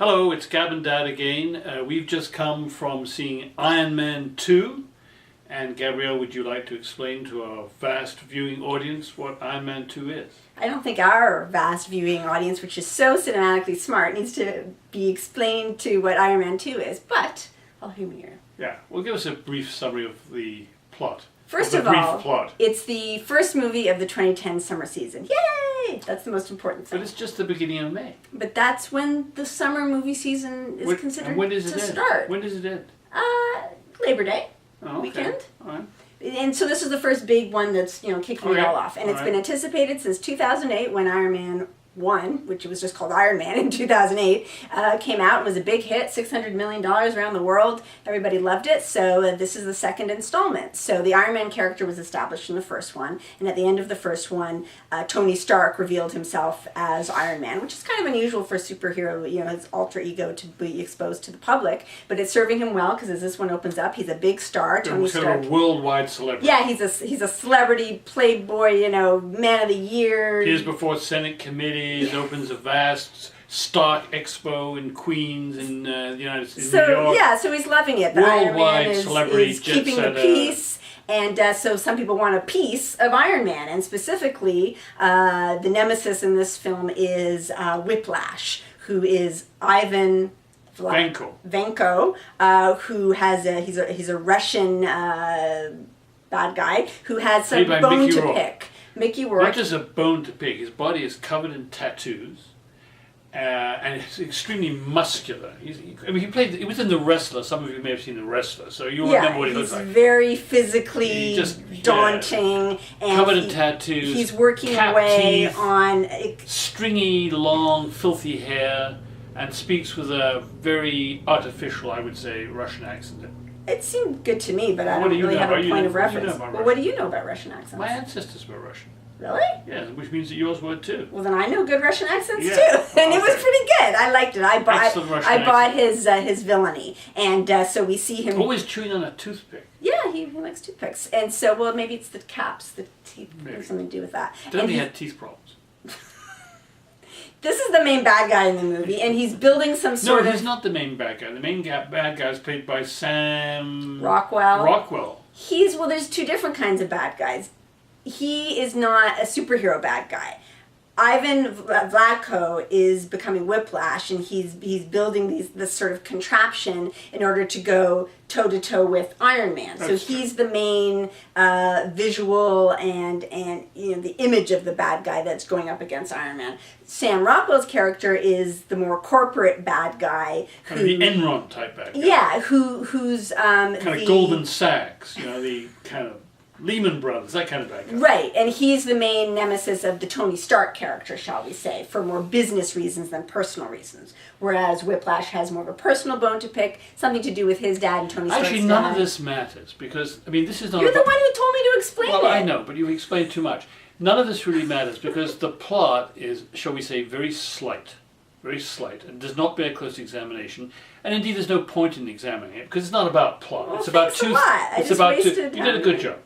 Hello, it's Gab and Dad again. We've just come from seeing Iron Man 2. And Gabrielle, would you like to explain to our vast viewing audience what Iron Man 2 is? I don't think our vast viewing audience, which is so cinematically smart, needs to be explained to what Iron Man 2 is, but I'll humor you. Yeah, well, give us a brief summary of the plot. First of all, it's the first movie of the 2010 summer season. Yay! That's the most important thing. But it's just the beginning of May. But that's when the summer movie season is considered and when does it to end? start. When does it end? Labor Day weekend. All right. And so this is the first big one that's, kicking it all off. And it's been anticipated since 2008 when Iron Man 1, which was just called Iron Man in 2008, came out and was a big hit, $600 million around the world. Everybody loved it, so this is the second installment. So the Iron Man character was established in the first one, and at the end of the first one, Tony Stark revealed himself as Iron Man, which is kind of unusual for a superhero, his alter ego to be exposed to the public, but it's serving him well because as this one opens up, he's a big star, Tony Stark. Kind of a worldwide celebrity. Yeah, he's a celebrity, playboy, man of the year. Appears before Senate committee. It opens a vast Stark Expo in Queens in the United States, New York. Yeah, so he's loving it. The Worldwide Iron Man celebrity is keeping the peace. And so some people want a piece of Iron Man. And specifically, the nemesis in this film is Whiplash, who is Ivan Vanko, who has he's a Russian bad guy who has some bone to pick. Mickey Rourke. Not just a bone to pick. His body is covered in tattoos, and it's extremely muscular. He was in The Wrestler. Some of you may have seen The Wrestler, so you'll remember what he looks like. He's very physically daunting, and covered in tattoos. He's working away on stringy, long, filthy hair, and speaks with a very artificial, I would say, Russian accent. It seemed good to me, but I don't really have a point of reference. Well, what do you know about Russian accents? My ancestors were Russian. Really? Yeah, which means that yours were too. Well, then I know good Russian accents too, and it was pretty good. I liked it. I bought his villainy, and so we see him always chewing on a toothpick. Yeah, he likes toothpicks, and so maybe it's the caps, the teeth, has something to do with that. He had teeth problems. This is the main bad guy in the movie, and he's building some sort of... No, he's not the main bad guy. The main bad guy is played by Sam... Rockwell. There's two different kinds of bad guys. He is not a superhero bad guy. Ivan Vanko is becoming Whiplash, and he's building this sort of contraption in order to go toe-to-toe with Iron Man. So he's the main visual and the image of the bad guy that's going up against Iron Man. Sam Rockwell's character is the more corporate bad guy. Kind of the Enron type bad guy. Yeah, who's... kind of Goldman Sachs, the kind of... Lehman Brothers, that kind of bad guy. Right, and he's the main nemesis of the Tony Stark character, shall we say, for more business reasons than personal reasons. Whereas Whiplash has more of a personal bone to pick, something to do with his dad and Tony Stark's dad. Actually, none of this matters, because, this is not... You're the one who told me to explain it. Well, I know, but you explained too much. None of this really matters, because the plot is, shall we say, very slight, and does not bear close examination. And indeed, there's no point in examining it, because it's not about plot. Well, it's about two... You did a good job.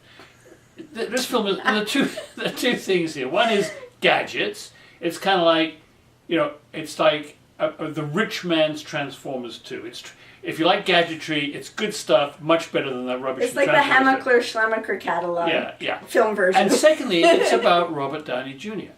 This film is there are two things here. One is gadgets. It's kind of like, it's like the rich man's Transformers 2. If you like gadgetry, it's good stuff, much better than that rubbish. It's like the Hammacher-Schlemmacher catalog film version. And secondly, it's about Robert Downey Jr.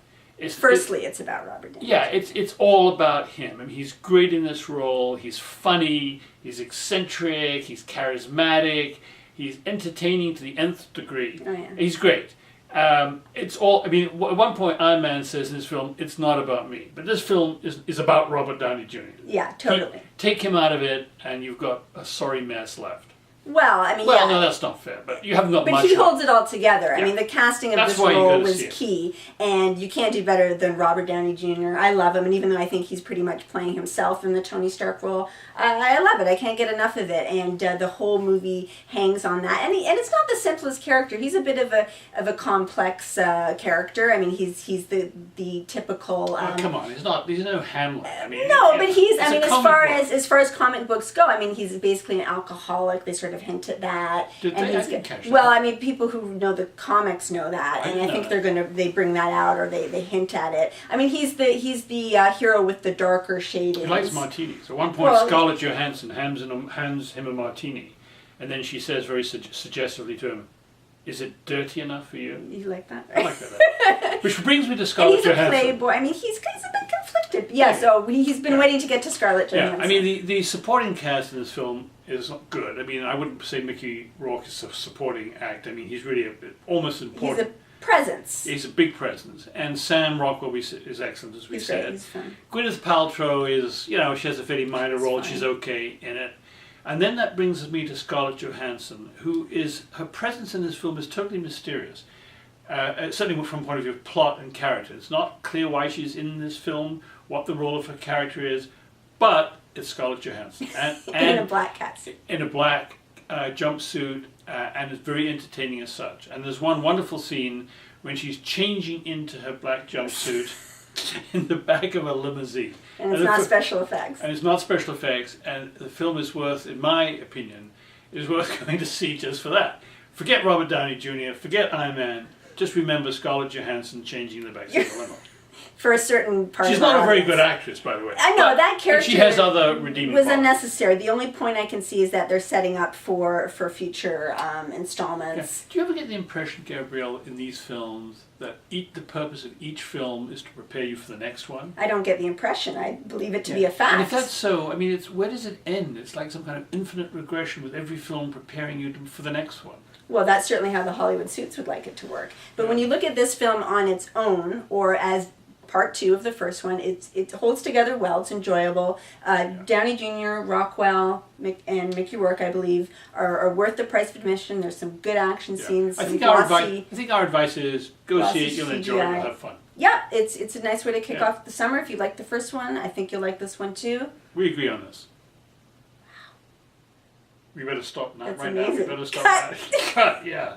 Firstly, it's about Robert Downey. Yeah, it's all about him. He's great in this role. He's funny. He's eccentric. He's charismatic. He's entertaining to the nth degree. Oh, yeah. He's great. It's all. At one point, Iron Man says in this film, "It's not about me," but this film is about Robert Downey Jr. Yeah, totally. Take him out of it, and you've got a sorry mess left. Well, no, that's not fair, but you haven't got much. But he holds it all together. Yeah. The casting of this role was key, and you can't do better than Robert Downey Jr. I love him, and even though I think he's pretty much playing himself in the Tony Stark role, I love it. I can't get enough of it, and the whole movie hangs on that. And it's not the simplest character. He's a bit of a complex character. He's the typical. Come on, he's no Hamlet. No, but he's. As far as comic books go, he's basically an alcoholic. They sort sort of hint at that. Did and they? he's I didn't catch that. Well, I mean, people who know the comics know that, I and I didn't think know they bring that out, or they hint at it. I mean, he's the hero with the darker shadings. He likes martinis. At one point, Scarlett Johansson hands him a martini, and then she says very suggestively to him, "Is it dirty enough for you?" You like that? I like that. Which brings me to Scarlett Johansson. And he's a playboy. I mean, he's a bit conflicted. Yeah, so he's been waiting to get to Scarlett Johansson. Yeah, I mean, the supporting cast in this film is not good. I mean, I wouldn't say Mickey Rourke is a supporting act. I mean, he's really almost important. He's a presence. He's a big presence. And Sam Rockwell is excellent, as we said. He's fun. Gwyneth Paltrow is, she has a fairly minor role. She's okay in it. And then that brings me to Scarlett Johansson, her presence in this film is totally mysterious. Certainly from the point of view of plot and character. It's not clear why she's in this film, what the role of her character is, but it's Scarlett Johansson. And in a black catsuit. In a black jumpsuit, and it's very entertaining as such. And there's one wonderful scene when she's changing into her black jumpsuit in the back of a limousine. And it's not special effects. And it's not special effects, and the film is worth, in my opinion, going to see just for that. Forget Robert Downey Jr., forget Iron Man, just remember Scarlett Johansson changing the back of the limo. For a certain part She's of our not a very audience. good actress, by the way. I know, that character she has other redeeming was qualities. unnecessary. The only point I can see is that they're setting up for future installments. Yeah. Do you ever get the impression, Gabrielle, in these films, that the purpose of each film is to prepare you for the next one? I don't get the impression. I believe it to be a fact. And if that's so, I mean, where does it end? It's like some kind of infinite regression with every film preparing you for the next one. Well, that's certainly how the Hollywood suits would like it to work. But when you look at this film on its own, or as part 2 of the first one, it holds together well. It's enjoyable. Downey Jr., Rockwell, and Mickey Rourke, I believe, are worth the price of admission. There's some good action scenes. I think our advice is go see it. You'll enjoy it. You'll have fun. Yeah, it's a nice way to kick off the summer. If you like the first one, I think you'll like this one too. We agree on this. Wow. We better stop now. That's right amazing. now. We better stop now. Cut. Yeah.